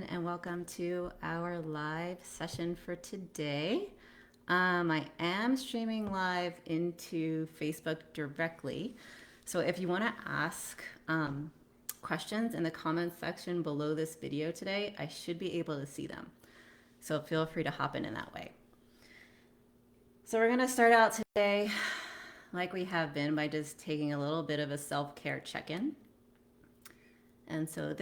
and welcome to our live session for today. I am streaming live into Facebook directly. So if you want to ask questions in the comments section below this video today, I should be able to see them. So feel free to hop in that way. So we're going to start out today like we have been by just taking a little bit of a self-care check-in. And so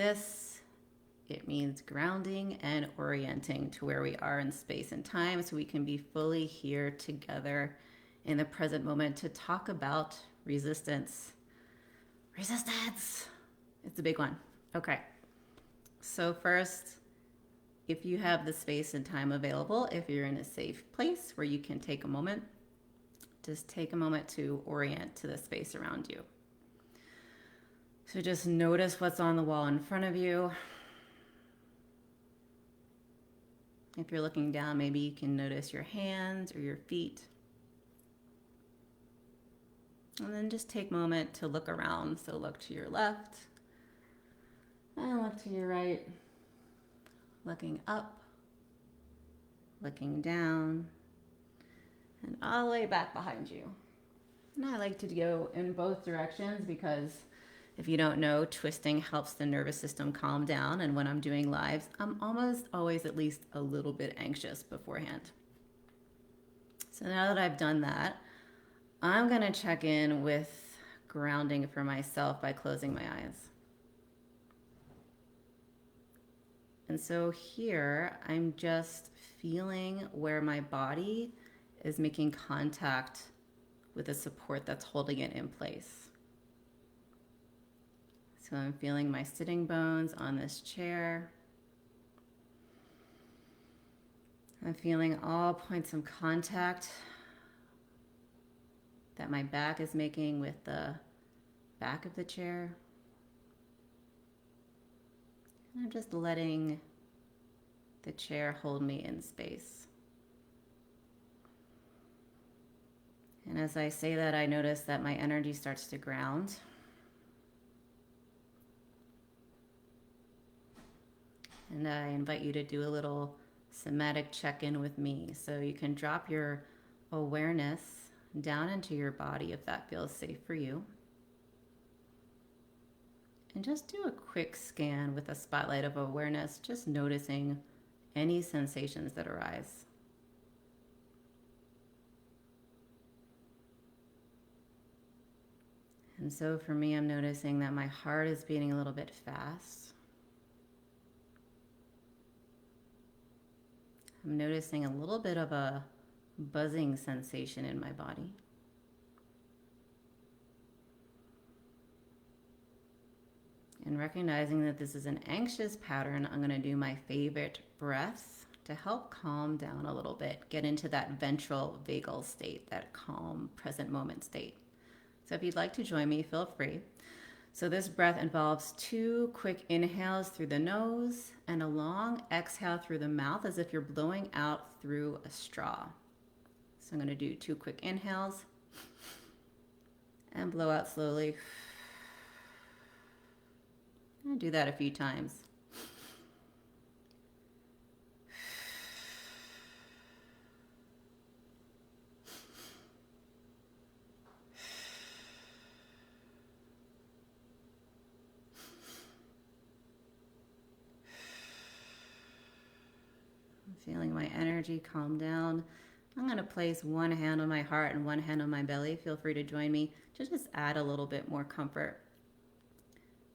it means grounding and orienting to where we are in space and time so we can be fully here together in the present moment to talk about resistance. Resistance! It's a big one. Okay. So first, if you have the space and time available, if you're in a safe place where you can take a moment, just take a moment to orient to the space around you. So just notice what's on the wall in front of you. If you're looking down, maybe you can notice your hands or your feet. And then just take a moment to look around. So look to your left and look to your right. Looking up, looking down, and all the way back behind you. And I like to go in both directions because if you don't know, twisting helps the nervous system calm down. And when I'm doing lives, I'm almost always at least a little bit anxious beforehand. So now that I've done that, I'm going to check in with grounding for myself by closing my eyes. And so here, I'm just feeling where my body is making contact with the support that's holding it in place. So I'm feeling my sitting bones on this chair. I'm feeling all points of contact that my back is making with the back of the chair. And I'm just letting the chair hold me in space. And as I say that, I notice that my energy starts to ground. And I invite you to do a little somatic check-in with me. So you can drop your awareness down into your body if that feels safe for you. And just do a quick scan with a spotlight of awareness, just noticing any sensations that arise. And so for me, I'm noticing that my heart is beating a little bit fast. I'm noticing a little bit of a buzzing sensation in my body. And recognizing that this is an anxious pattern, I'm going to do my favorite breaths to help calm down a little bit, get into that ventral vagal state, that calm present moment state. So if you'd like to join me, feel free. So this breath involves 2 quick inhales through the nose and a long exhale through the mouth as if you're blowing out through a straw. So I'm going to do 2 quick inhales and blow out slowly. I'll do that a few times. Feeling my energy calm down. I'm going to place one hand on my heart and one hand on my belly. Feel free to join me to just add a little bit more comfort,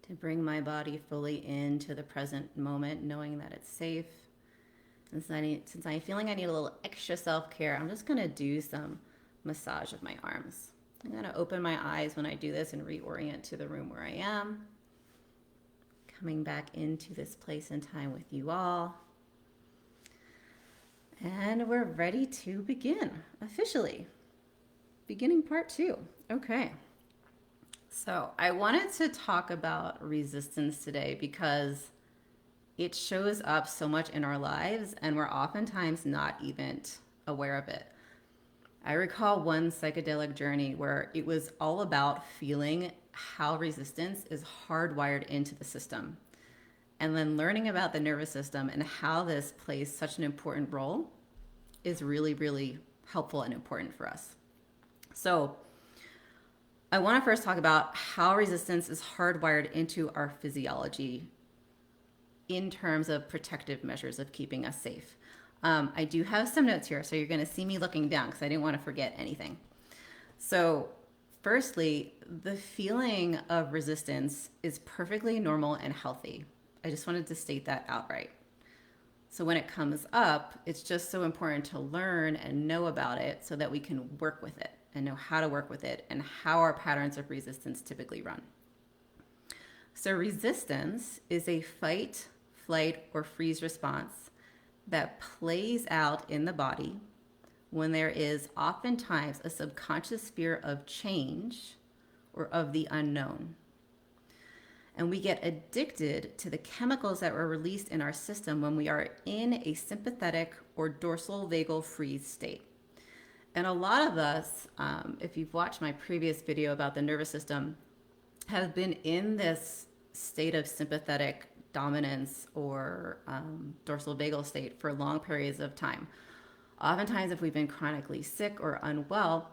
to bring my body fully into the present moment, knowing that it's safe. And since I'm feeling I need a little extra self-care, I'm just going to do some massage of my arms. I'm going to open my eyes when I do this and reorient to the room where I am. Coming back into this place and time with you all. And we're ready to begin officially. Beginning part 2. Okay. So I wanted to talk about resistance today because it shows up so much in our lives and we're oftentimes not even aware of it. I recall one psychedelic journey where it was all about feeling how resistance is hardwired into the system. And then learning about the nervous system and how this plays such an important role is really, really helpful and important for us. So I want to first talk about how resistance is hardwired into our physiology in terms of protective measures of keeping us safe. I do have some notes here, so you're going to see me looking down because I didn't want to forget anything. So firstly, the feeling of resistance is perfectly normal and healthy. I just wanted to state that outright. So when it comes up, it's just so important to learn and know about it so that we can work with it and know how to work with it and how our patterns of resistance typically run. So resistance is a fight, flight, or freeze response that plays out in the body when there is oftentimes a subconscious fear of change or of the unknown. And we get addicted to the chemicals that were released in our system when we are in a sympathetic or dorsal vagal freeze state. And a lot of us, if you've watched my previous video about the nervous system, have been in this state of sympathetic dominance or dorsal vagal state for long periods of time. Oftentimes, if we've been chronically sick or unwell,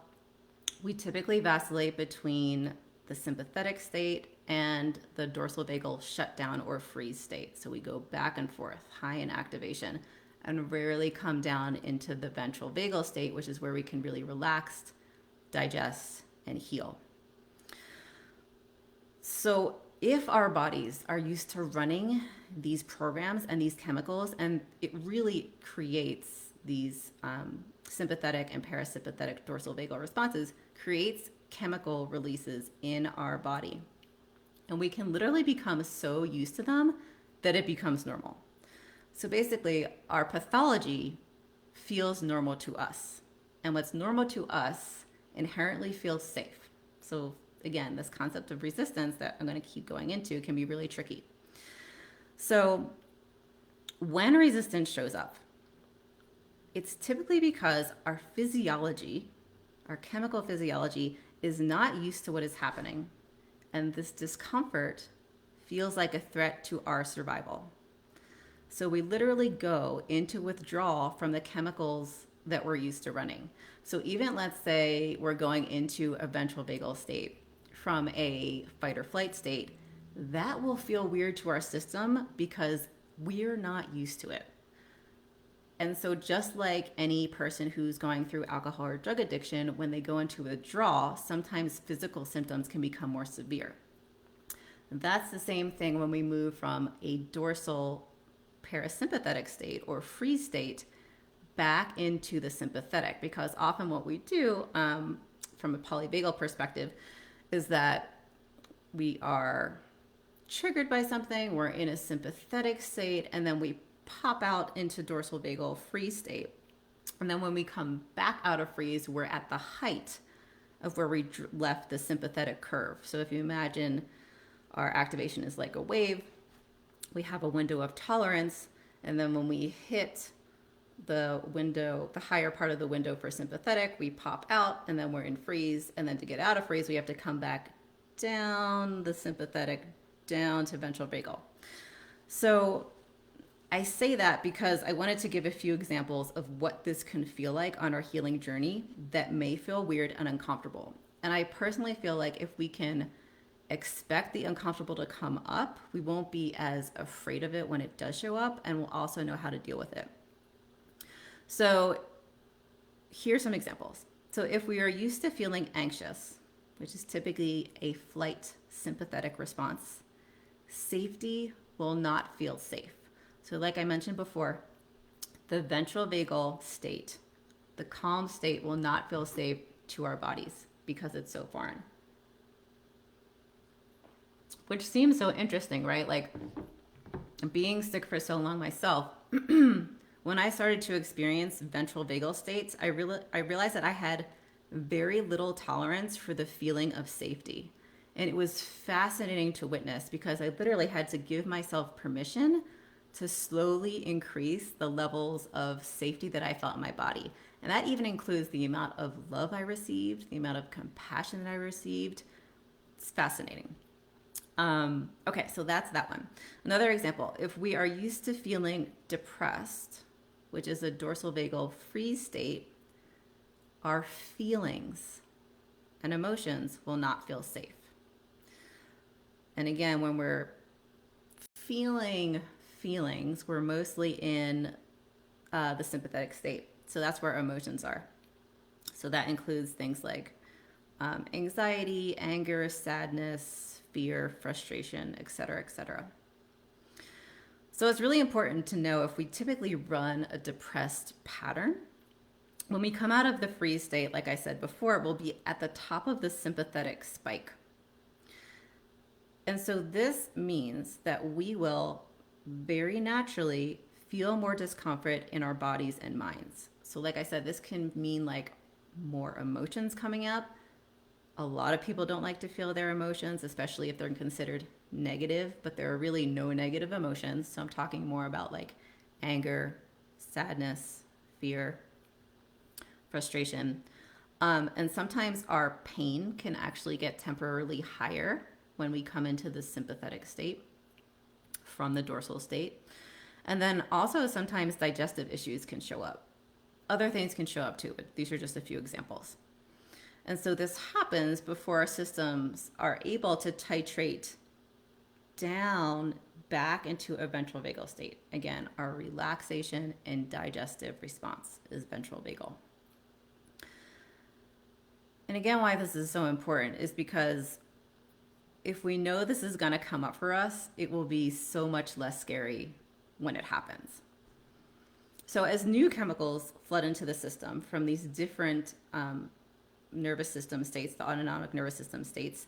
we typically vacillate between the sympathetic state and the dorsal vagal shutdown or freeze state. So we go back and forth, high in activation, and rarely come down into the ventral vagal state, which is where we can really relax, digest, and heal. So if our bodies are used to running these programs and these chemicals, and it really creates these sympathetic and parasympathetic dorsal vagal responses, creates chemical releases in our body. And we can literally become so used to them that it becomes normal. So basically, our pathology feels normal to us. And what's normal to us inherently feels safe. So again, this concept of resistance that I'm going to keep going into can be really tricky. So when resistance shows up, it's typically because our physiology, our chemical physiology, is not used to what is happening. And this discomfort feels like a threat to our survival. So we literally go into withdrawal from the chemicals that we're used to running. So even let's say we're going into a ventral vagal state from a fight or flight state, that will feel weird to our system because we're not used to it. And so just like any person who's going through alcohol or drug addiction, when they go into withdrawal, sometimes physical symptoms can become more severe. That's the same thing when we move from a dorsal parasympathetic state or freeze state back into the sympathetic, because often what we do from a polyvagal perspective is that we are triggered by something, we're in a sympathetic state, and then we pop out into dorsal vagal freeze state. And then when we come back out of freeze, we're at the height of where we left the sympathetic curve. So if you imagine our activation is like a wave, we have a window of tolerance, and then when we hit the window, the higher part of the window for sympathetic, we pop out, and then we're in freeze. And then to get out of freeze, we have to come back down the sympathetic, down to ventral vagal. So I say that because I wanted to give a few examples of what this can feel like on our healing journey that may feel weird and uncomfortable. And I personally feel like if we can expect the uncomfortable to come up, we won't be as afraid of it when it does show up, and we'll also know how to deal with it. So here's some examples. So if we are used to feeling anxious, which is typically a flight sympathetic response, safety will not feel safe. So like I mentioned before, the ventral vagal state, the calm state, will not feel safe to our bodies because it's so foreign. Which seems so interesting, right? Like being sick for so long myself, when I started to experience ventral vagal states, I realized that I had very little tolerance for the feeling of safety. And it was fascinating to witness because I literally had to give myself permission to slowly increase the levels of safety that I felt in my body. And that even includes the amount of love I received, the amount of compassion that I received. It's fascinating. Okay, so that's that one. Another example, if we are used to feeling depressed, which is a dorsal vagal freeze state, our feelings and emotions will not feel safe. And again, when we're feeling feelings, we're mostly in the sympathetic state. So that's where emotions are. So that includes things like anxiety, anger, sadness, fear, frustration, etc., etc. So it's really important to know if we typically run a depressed pattern, when we come out of the freeze state, like I said before, we'll be at the top of the sympathetic spike. And so this means that we will very naturally feel more discomfort in our bodies and minds. So like I said, this can mean like more emotions coming up. A lot of people don't like to feel their emotions, especially if they're considered negative, but there are really no negative emotions. So I'm talking more about like anger, sadness, fear, frustration. And sometimes our pain can actually get temporarily higher when we come into the sympathetic state from the dorsal state. And then also sometimes digestive issues can show up. Other things can show up too, but these are just a few examples. And so this happens before our systems are able to titrate down back into a ventral vagal state. Again, our relaxation and digestive response is ventral vagal. And again, why this is so important is because if we know this is going to come up for us, it will be so much less scary when it happens. So as new chemicals flood into the system from these different nervous system states, the autonomic nervous system states,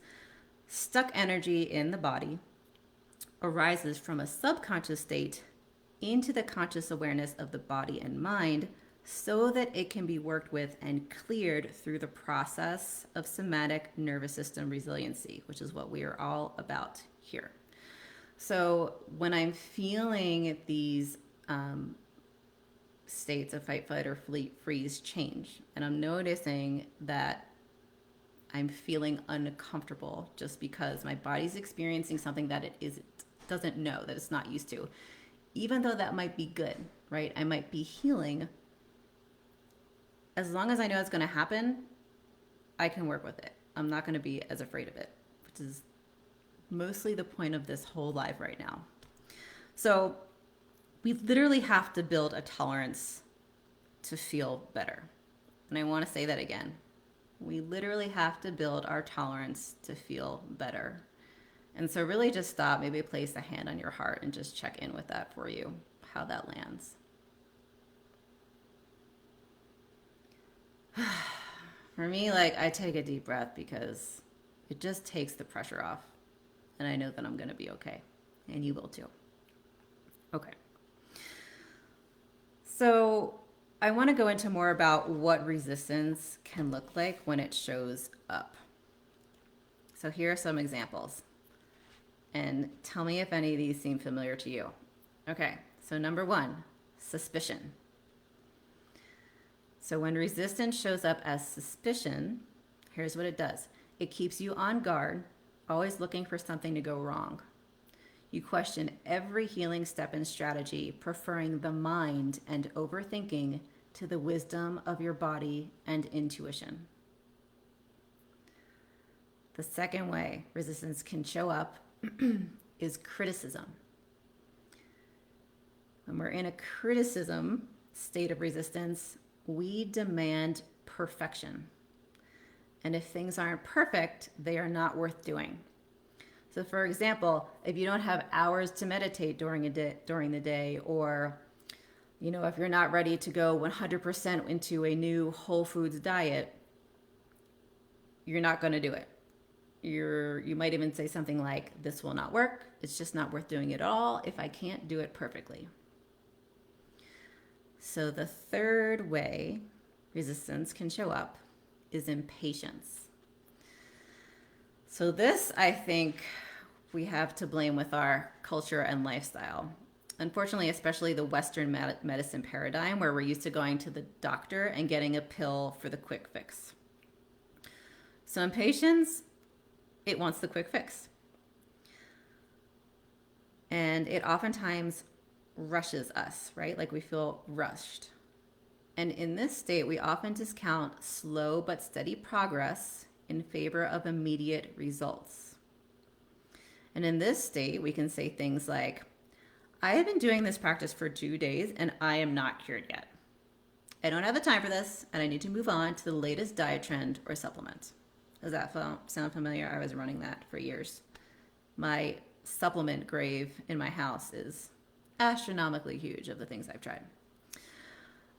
stuck energy in the body arises from a subconscious state into the conscious awareness of the body and mind so that it can be worked with and cleared through the process of somatic nervous system resiliency, which is what we are all about here. So when I'm feeling these states of fight, flight, or freeze change, and I'm noticing that I'm feeling uncomfortable just because my body's experiencing something that doesn't know, that it's not used to, even though that might be good, right? I might be healing. As long as I know it's going to happen, I can work with it. I'm not going to be as afraid of it, which is mostly the point of this whole live right now. So we literally have to build a tolerance to feel better. And I want to say that again. We literally have to build our tolerance to feel better. And so really just stop, maybe place a hand on your heart and just check in with that for you, how that lands. For me, like, I take a deep breath because it just takes the pressure off. And I know that I'm going to be okay. And you will too. Okay. So I want to go into more about what resistance can look like when it shows up. So here are some examples. And tell me if any of these seem familiar to you. Okay, so number one, suspicion. So when resistance shows up as suspicion, here's what it does. It keeps you on guard, always looking for something to go wrong. You question every healing step and strategy, preferring the mind and overthinking to the wisdom of your body and intuition. The second way resistance can show up is criticism. When we're in a criticism state of resistance, we demand perfection. And if things aren't perfect, they are not worth doing. So for example, if you don't have hours to meditate during the day, or if you're not ready to go 100% into a new whole foods diet, you're not going to do it. You might even say something like, this will not work. It's just not worth doing it at all if I can't do it perfectly. So the third way resistance can show up is impatience. So this, I think, we have to blame with our culture and lifestyle. Unfortunately, especially the Western medicine paradigm, where we're used to going to the doctor and getting a pill for the quick fix. So impatience, it wants the quick fix. And it oftentimes rushes us, right? Like we feel rushed. And in this state, we often discount slow but steady progress in favor of immediate results. And in this state, we can say things like, I have been doing this practice for 2 days and I am not cured yet. I don't have the time for this and I need to move on to the latest diet trend or supplement. Does that sound familiar? I was running that for years. My supplement grave in my house is astronomically huge of the things I've tried.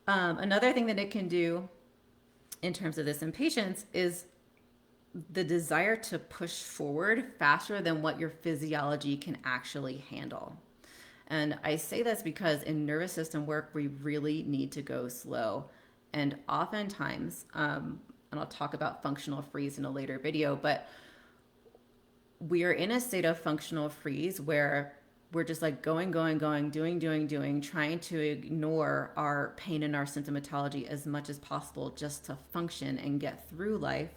Another thing that it can do in terms of this impatience is the desire to push forward faster than what your physiology can actually handle. And I say this because in nervous system work, we really need to go slow. And oftentimes, and I'll talk about functional freeze in a later video, but we are in a state of functional freeze where we're just like going, doing, trying to ignore our pain and our symptomatology as much as possible just to function and get through life.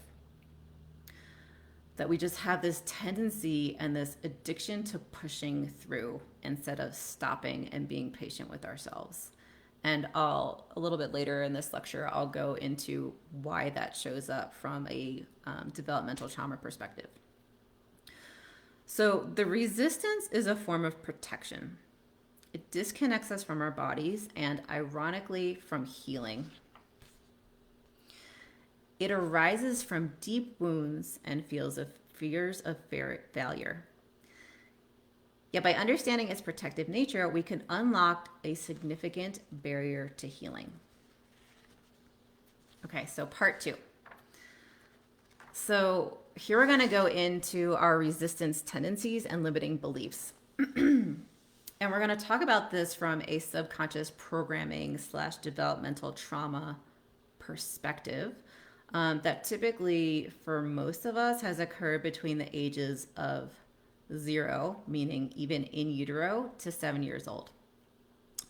That we just have this tendency and this addiction to pushing through instead of stopping and being patient with ourselves. And a little bit later in this lecture, I'll go into why that shows up from a developmental trauma perspective. So the resistance is a form of protection. It disconnects us from our bodies and, ironically, from healing. It arises from deep wounds and fears of failure. Yet by understanding its protective nature, we can unlock a significant barrier to healing. Okay, so part 2. So here we're going to go into our resistance tendencies and limiting beliefs. And we're going to talk about this from a subconscious programming / developmental trauma perspective. That typically, for most of us, has occurred between the ages of 0, meaning even in utero, to 7 years old.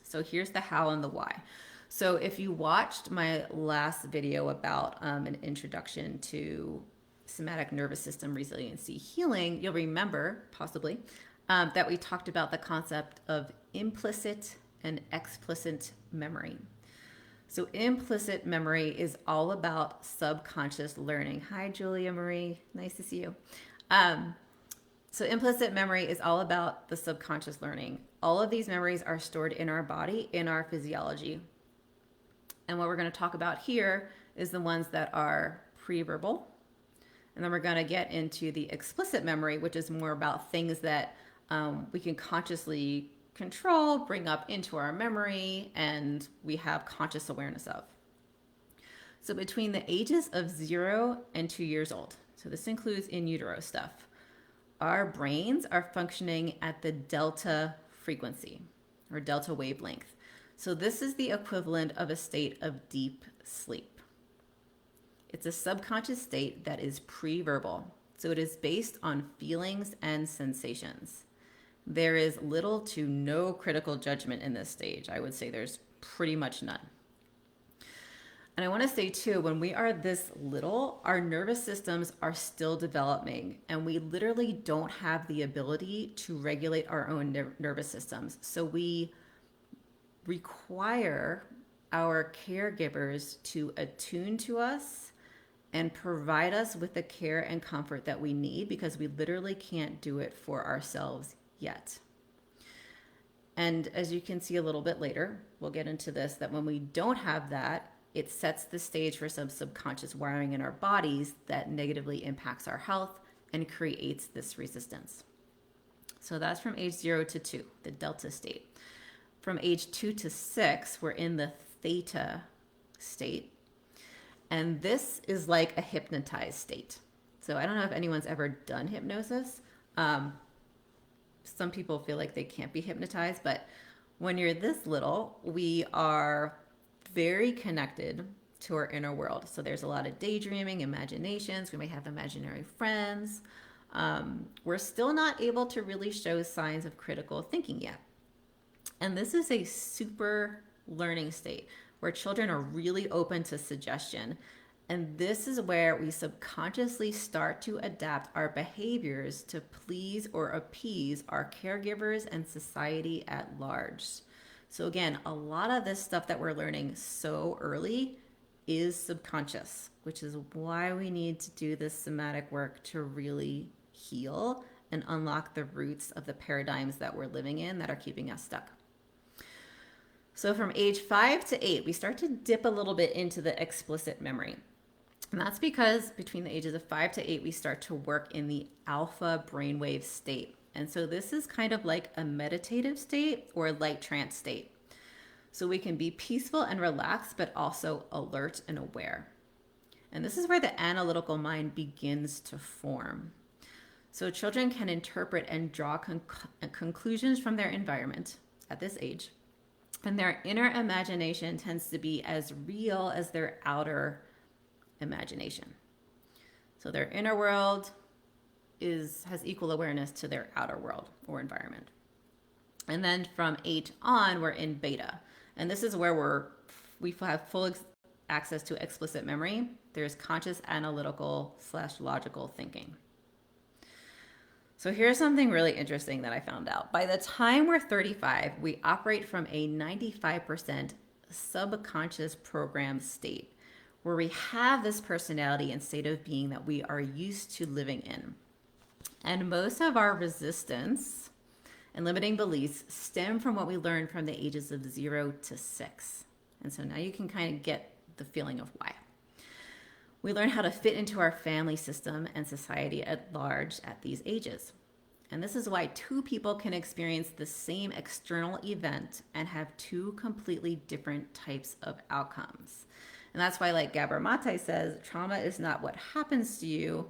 So here's the how and the why. So if you watched my last video about an introduction to somatic nervous system resiliency healing, you'll remember, possibly, that we talked about the concept of implicit and explicit memory. So implicit memory is all about subconscious learning. Hi, Julia Marie. Nice to see you. So implicit memory is all about the subconscious learning. All of these memories are stored in our body, in our physiology. And what we're going to talk about here is the ones that are pre-verbal. And then we're going to get into the explicit memory, which is more about things that we can consciously control, bring up into our memory, and we have conscious awareness of. So between the ages of 0 and 2 years old, so this includes in utero stuff, our brains are functioning at the delta frequency or delta wavelength. So this is the equivalent of a state of deep sleep. It's a subconscious state that is pre-verbal. So it is based on feelings and sensations. There is little to no critical judgment in this stage. I would say there's pretty much none. And I want to say too, when we are this little, our nervous systems are still developing and we literally don't have the ability to regulate our own nervous systems. So we require our caregivers to attune to us and provide us with the care and comfort that we need because we literally can't do it for ourselves yet. And as you can see a little bit later, we'll get into this, that when we don't have that, it sets the stage for some subconscious wiring in our bodies that negatively impacts our health and creates this resistance. So that's from age 0 to 2, the delta state. From age 2 to 6, we're in the theta state. And this is like a hypnotized state. So I don't know if anyone's ever done hypnosis. Some people feel like they can't be hypnotized, but when you're this little, we are very connected to our inner world. So there's a lot of daydreaming, imaginations. We may have imaginary friends. We're still not able to really show signs of critical thinking yet. And this is a super learning state where children are really open to suggestion. And this is where we subconsciously start to adapt our behaviors to please or appease our caregivers and society at large. So, again, a lot of this stuff that we're learning so early is subconscious, which is why we need to do this somatic work to really heal and unlock the roots of the paradigms that we're living in that are keeping us stuck. So, from age 5 to 8, we start to dip a little bit into the explicit memory. And that's because between the ages of 5 to 8, we start to work in the alpha brainwave state. And so this is kind of like a meditative state or a light trance state. So we can be peaceful and relaxed, but also alert and aware. And this is where the analytical mind begins to form. So children can interpret and draw conclusions from their environment at this age. And their inner imagination tends to be as real as their outer imagination. So their inner world has equal awareness to their outer world or environment. And then from 8 on, we're in beta. And this is where we have full access to explicit memory. There's conscious analytical / logical thinking. So here's something really interesting that I found out. By the time we're 35, we operate from a 95% subconscious programmed state, where we have this personality and state of being that we are used to living in. And most of our resistance and limiting beliefs stem from what we learned from the ages of 0 to 6. And so now you can kind of get the feeling of why. We learn how to fit into our family system and society at large at these ages. And this is why two people can experience the same external event and have two completely different types of outcomes. And that's why, like Gabor Mate says, trauma is not what happens to you,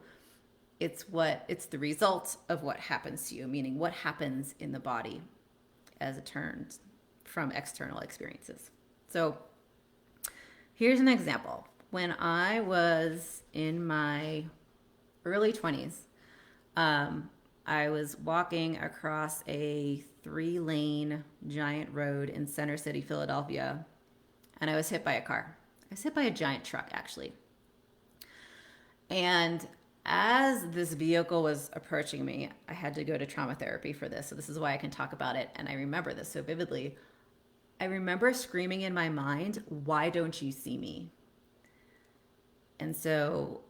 it's the result of what happens to you, meaning what happens in the body as it turns from external experiences. So here's an example. When I was in my early 20s, I was walking across a 3-lane giant road in Center City, Philadelphia, and I was hit by a car. I was hit by a giant truck, actually. And as this vehicle was approaching me, I had to go to trauma therapy for this. So this is why I can talk about it. And I remember this so vividly. I remember screaming in my mind, "Why don't you see me?" And so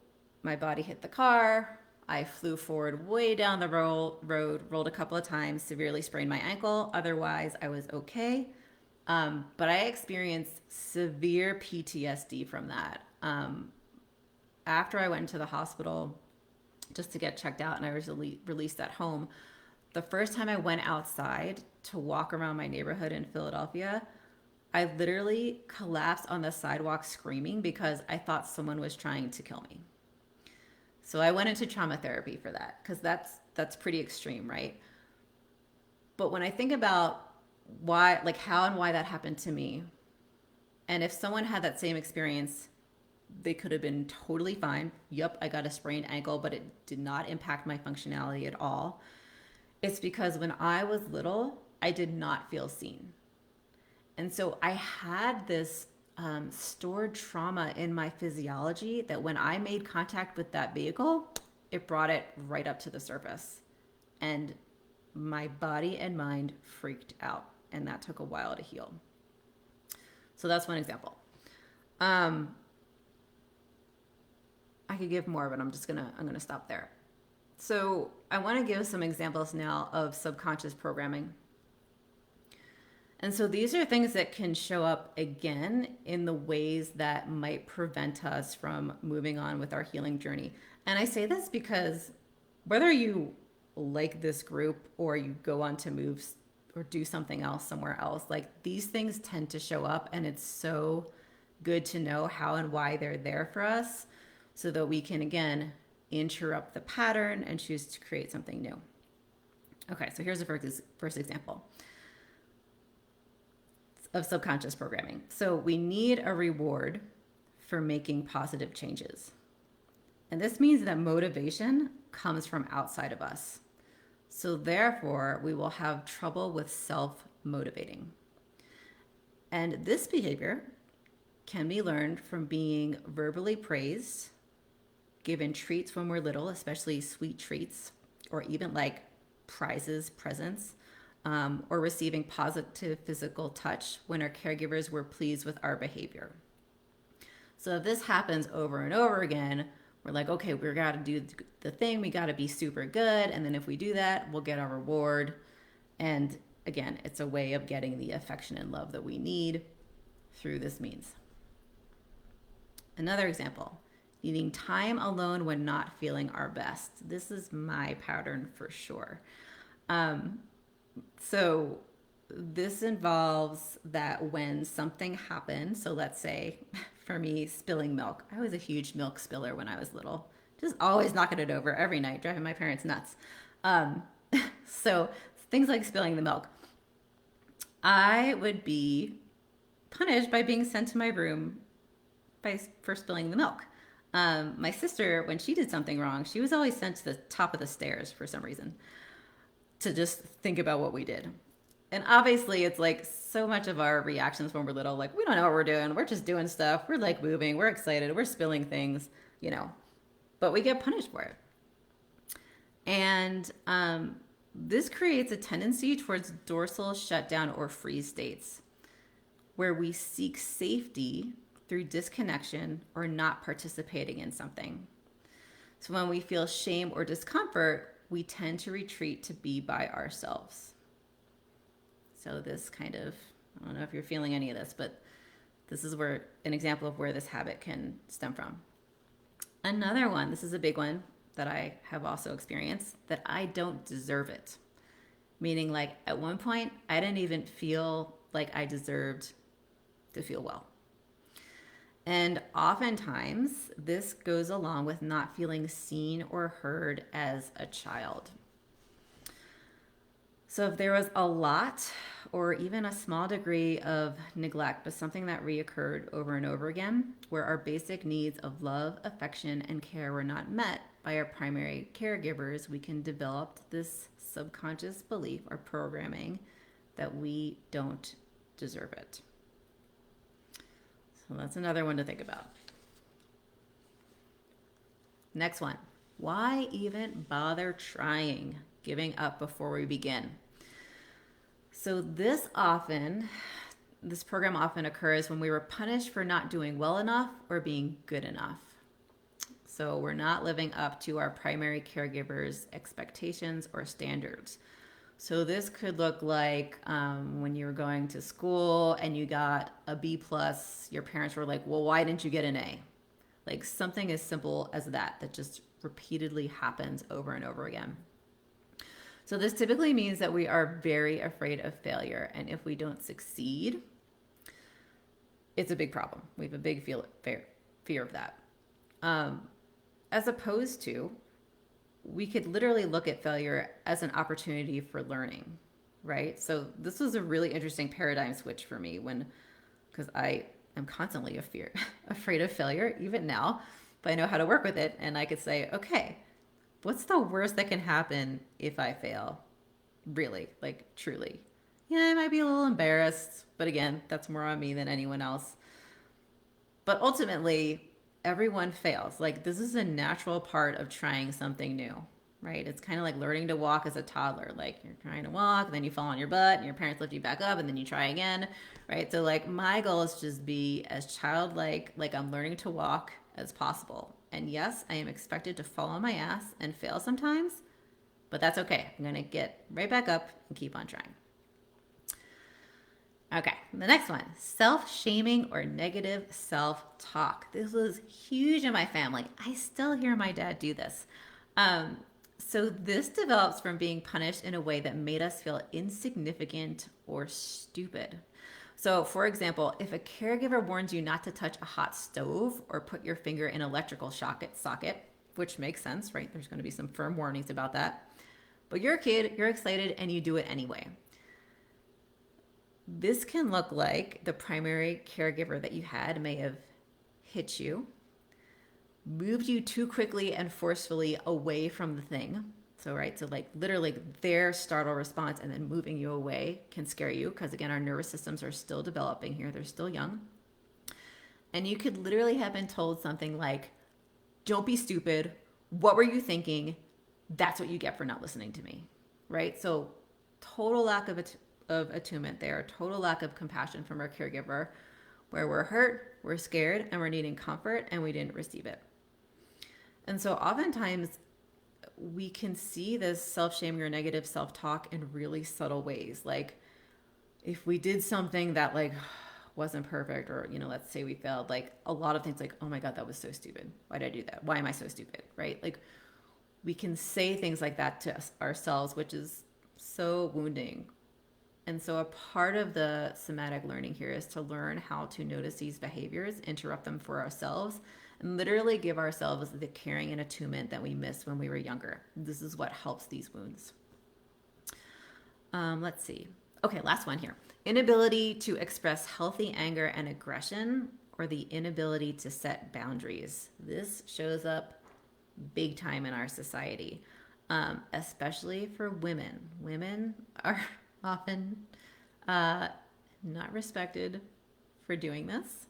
my body hit the car. I flew forward way down the road, rolled a couple of times, severely sprained my ankle. Otherwise, I was okay. But I experienced severe PTSD from that. After I went into the hospital just to get checked out and I was released at home, the first time I went outside to walk around my neighborhood in Philadelphia, I literally collapsed on the sidewalk screaming because I thought someone was trying to kill me. So I went into trauma therapy for that because that's pretty extreme, right? But when I think about how and why that happened to me, and if someone had that same experience, they could have been totally fine. Yep, I got a sprained ankle, but it did not impact my functionality at all. It's because when I was little, I did not feel seen. And so I had this stored trauma in my physiology that when I made contact with that vehicle, it brought it right up to the surface. And my body and mind freaked out. And that took a while to heal. So that's one example. I could give more, but I'm gonna stop there. So I want to give some examples now of subconscious programming. And so these are things that can show up again in the ways that might prevent us from moving on with our healing journey. And I say this because whether you like this group or you go on to move or do something else somewhere else, like these things tend to show up, and it's so good to know how and why they're there for us so that we can, again, interrupt the pattern and choose to create something new. Okay, so here's the first example of subconscious programming. So we need a reward for making positive changes. And this means that motivation comes from outside of us. So therefore, we will have trouble with self-motivating. And this behavior can be learned from being verbally praised, given treats when we're little, especially sweet treats, or even like prizes, presents, or receiving positive physical touch when our caregivers were pleased with our behavior. So if this happens over and over again, we're like, okay, we got to do the thing. We got to be super good. And then if we do that, we'll get our reward. And again, it's a way of getting the affection and love that we need through this means. Another example, needing time alone when not feeling our best. This is my pattern for sure. So this involves that when something happens, so let's say for me, spilling milk. I was a huge milk spiller when I was little, just always knocking it over every night, driving my parents nuts. So things like spilling the milk. I would be punished by being sent to my room for spilling the milk. My sister, when she did something wrong, she was always sent to the top of the stairs for some reason to just think about what we did. And obviously, it's like so much of our reactions when we're little, like, we don't know what we're doing. We're just doing stuff. We're like moving. We're excited. We're spilling things, but we get punished for it. And this creates a tendency towards dorsal shutdown or freeze states where we seek safety through disconnection or not participating in something. So when we feel shame or discomfort, we tend to retreat to be by ourselves. So this kind of, I don't know if you're feeling any of this, but this is where an example of where this habit can stem from. Another one, this is a big one that I have also experienced, that I don't deserve it. Meaning like at one point, I didn't even feel like I deserved to feel well. And oftentimes this goes along with not feeling seen or heard as a child. So if there was a lot or even a small degree of neglect, but something that reoccurred over and over again, where our basic needs of love, affection, and care were not met by our primary caregivers, we can develop this subconscious belief or programming that we don't deserve it. So that's another one to think about. Next one. Why even bother trying? Giving up before we begin. So this program often occurs when we were punished for not doing well enough or being good enough. So we're not living up to our primary caregiver's expectations or standards. So this could look like when you were going to school and you got a B plus, your parents were like, well, why didn't you get an A? Like something as simple as that just repeatedly happens over and over again. So this typically means that we are very afraid of failure. And if we don't succeed, it's a big problem. We have a big fear of that. As opposed to, we could literally look at failure as an opportunity for learning, right? So this was a really interesting paradigm switch for me because I am constantly afraid of failure, even now, but I know how to work with it. And I could say, okay, what's the worst that can happen if I fail? Really, like truly. Yeah, I might be a little embarrassed, but again, that's more on me than anyone else. But ultimately, everyone fails. Like this is a natural part of trying something new, right? It's kind of like learning to walk as a toddler. Like you're trying to walk, and then you fall on your butt, and your parents lift you back up, and then you try again, right? So like my goal is just be as childlike, like I'm learning to walk as possible. And yes, I am expected to fall on my ass and fail sometimes, but that's okay. I'm going to get right back up and keep on trying. Okay, the next one, self-shaming or negative self-talk. This was huge in my family. I still hear my dad do this. So this develops from being punished in a way that made us feel insignificant or stupid. So for example, if a caregiver warns you not to touch a hot stove or put your finger in an electrical socket, which makes sense, right? There's going to be some firm warnings about that. But you're a kid, you're excited, and you do it anyway. This can look like the primary caregiver that you had may have hit you, moved you too quickly and forcefully away from the thing. So like literally their startle response and then moving you away can scare you because again, our nervous systems are still developing here. They're still young. And you could literally have been told something like, don't be stupid. What were you thinking? That's what you get for not listening to me. Right? So, total lack of attunement there, total lack of compassion from our caregiver, where we're hurt, we're scared, and we're needing comfort, and we didn't receive it. And so, oftentimes, we can see this self-shaming or negative self-talk in really subtle ways. Like if we did something that like wasn't perfect, or let's say we failed, like a lot of things like, oh my God, that was so stupid. Why did I do that? Why am I so stupid? Right? Like we can say things like that to ourselves, which is so wounding. And so a part of the somatic learning here is to learn how to notice these behaviors, interrupt them for ourselves, and literally give ourselves the caring and attunement that we missed when we were younger. This is what helps these wounds. Let's see. Okay, last one here. Inability to express healthy anger and aggression, or the inability to set boundaries. This shows up big time in our society, especially for women. Women are often not respected for doing this.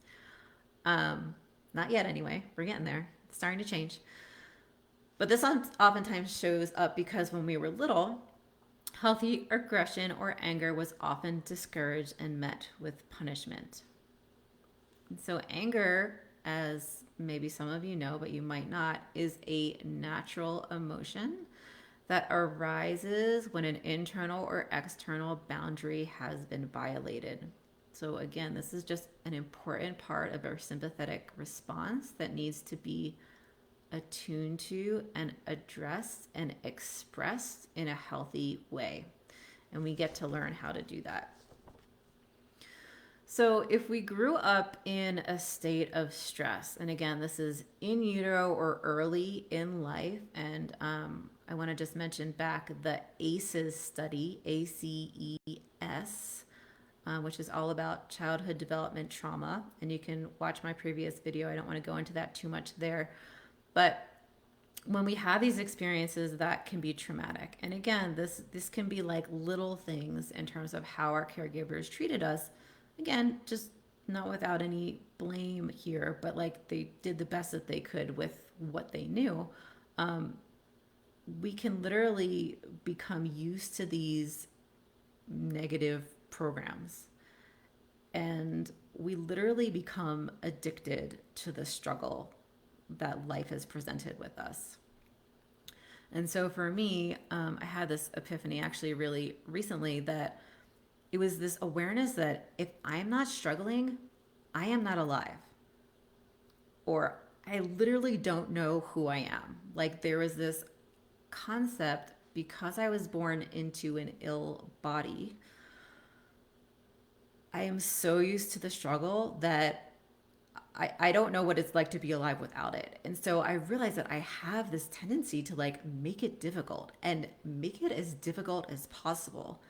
Not yet, anyway. We're getting there. It's starting to change. But this oftentimes shows up because when we were little, healthy aggression or anger was often discouraged and met with punishment. And so anger, as maybe some of you know, but you might not, is a natural emotion that arises when an internal or external boundary has been violated. So again, this is just an important part of our sympathetic response that needs to be attuned to and addressed and expressed in a healthy way. And we get to learn how to do that. So if we grew up in a state of stress, and again, this is in utero or early in life, and I want to just mention back the ACEs study, ACES, which is all about childhood development trauma. And you can watch my previous video. I don't want to go into that too much there. But when we have these experiences, that can be traumatic. And again, this can be like little things in terms of how our caregivers treated us. Again, just not without any blame here, but like they did the best that they could with what they knew. We can literally become used to these negative programs. And we literally become addicted to the struggle that life has presented with us. And so for me, I had this epiphany actually really recently, that it was this awareness that if I'm not struggling, I am not alive. Or I literally don't know who I am. Like there was this concept, because I was born into an ill body, I am so used to the struggle that I don't know what it's like to be alive without it. And so I realized that I have this tendency to like make it difficult and make it as difficult as possible.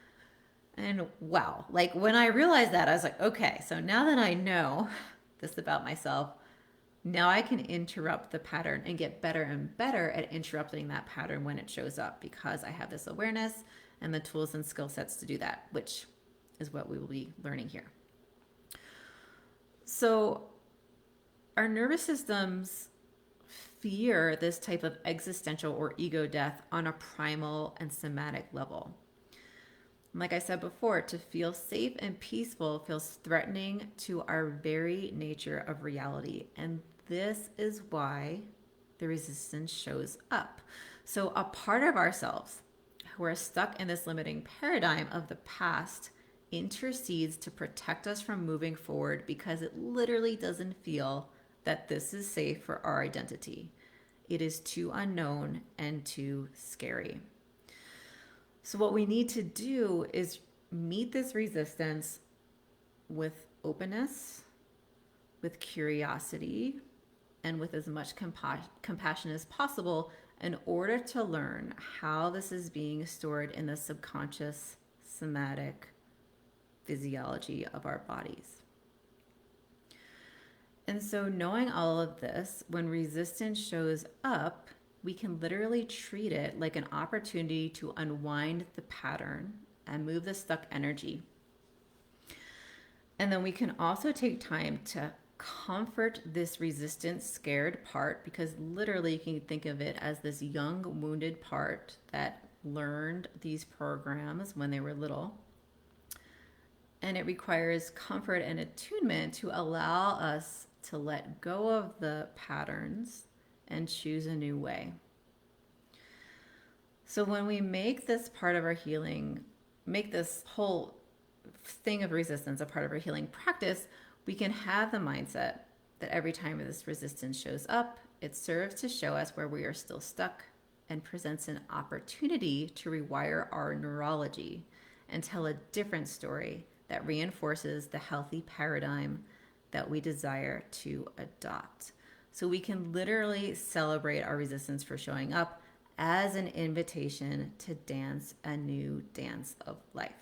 And wow, like when I realized that, I was like, okay, so now that I know this about myself, now I can interrupt the pattern and get better and better at interrupting that pattern when it shows up, because I have this awareness and the tools and skill sets to do that, which is what we will be learning here. So our nervous systems fear this type of existential or ego death on a primal and somatic level. Like I said before, to feel safe and peaceful feels threatening to our very nature of reality. And this is why the resistance shows up. So a part of ourselves who are stuck in this limiting paradigm of the past intercedes to protect us from moving forward, because it literally doesn't feel that this is safe for our identity. It is too unknown and too scary. So what we need to do is meet this resistance with openness, with curiosity, and with as much compassion as possible, in order to learn how this is being stored in the subconscious somatic physiology of our bodies. And so knowing all of this, when resistance shows up, we can literally treat it like an opportunity to unwind the pattern and move the stuck energy. And then we can also take time to comfort this resistant, scared part, because literally you can think of it as this young, wounded part that learned these programs when they were little. And it requires comfort and attunement to allow us to let go of the patterns and choose a new way. So when we make this part of our healing, make this whole thing of resistance a part of our healing practice, we can have the mindset that every time this resistance shows up, it serves to show us where we are still stuck and presents an opportunity to rewire our neurology and tell a different story that reinforces the healthy paradigm that we desire to adopt. So we can literally celebrate our resistance for showing up as an invitation to dance a new dance of life.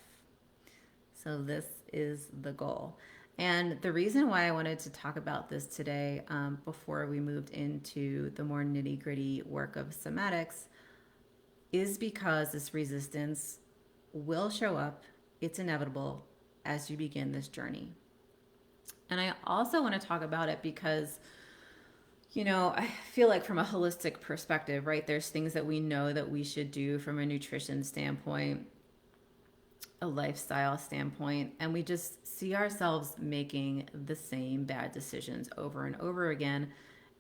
So this is the goal. And the reason why I wanted to talk about this today, before we moved into the more nitty-gritty work of somatics, is because this resistance will show up. It's inevitable as you begin this journey. And I also want to talk about it because, I feel like from a holistic perspective, right, there's things that we know that we should do from a nutrition standpoint, a lifestyle standpoint, and we just see ourselves making the same bad decisions over and over again.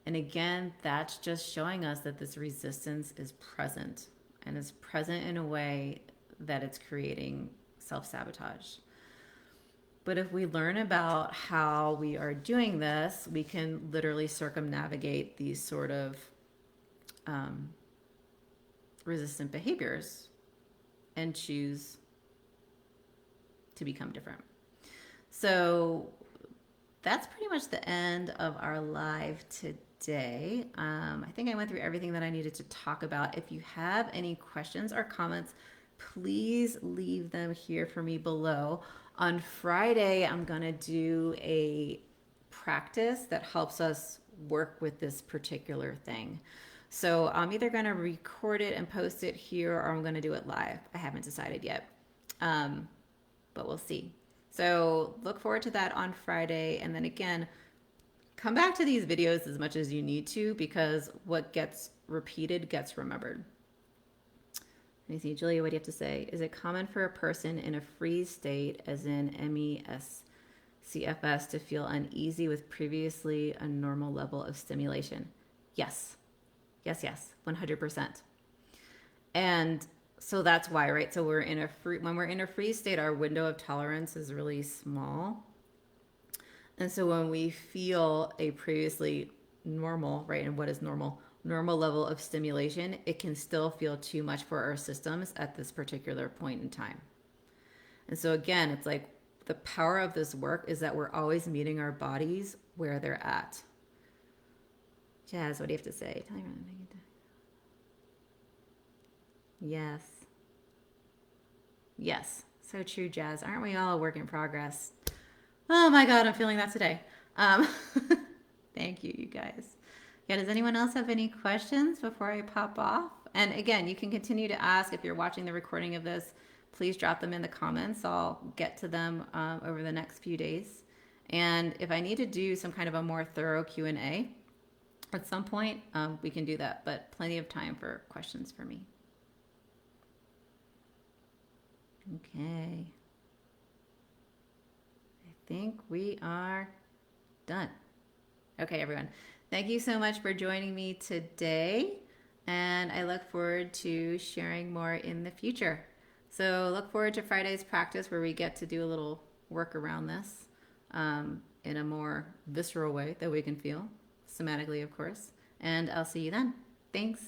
And again, that's just showing us that this resistance is present, and is present in a way that it's creating self-sabotage. But if we learn about how we are doing this, we can literally circumnavigate these sort of resistant behaviors and choose to become different. So that's pretty much the end of our live today. I think I went through everything that I needed to talk about. If you have any questions or comments, please leave them here for me below. On Friday, I'm going to do a practice that helps us work with this particular thing. So I'm either going to record it and post it here, or I'm going to do it live. I haven't decided yet, but we'll see. So look forward to that on Friday. And then again, come back to these videos as much as you need to, because what gets repeated gets remembered. Let me see, Julia, what do you have to say? Is it common for a person in a freeze state, as in MES, CFS, to feel uneasy with previously a normal level of stimulation? Yes. Yes, 100%. And so that's why, right? So when we're in a freeze state, our window of tolerance is really small. And so when we feel a previously normal, right? And what is normal level of stimulation, it can still feel too much for our systems at this particular point in time. And so again, it's like the power of this work is that we're always meeting our bodies where they're at. Jazz, what do you have to say? Yes, so true, Jazz. Aren't we all a work in progress? Oh my God, I'm feeling that today. Thank you, you guys. Yeah, does anyone else have any questions before I pop off? And again, you can continue to ask if you're watching the recording of this. Please drop them in the comments. I'll get to them over the next few days. And if I need to do some kind of a more thorough Q&A at some point, we can do that. But plenty of time for questions for me. Okay. I think we are done. Okay, everyone. Thank you so much for joining me today, and I look forward to sharing more in the future. So look forward to Friday's practice, where we get to do a little work around this in a more visceral way that we can feel, somatically, of course. And I'll see you then. Thanks.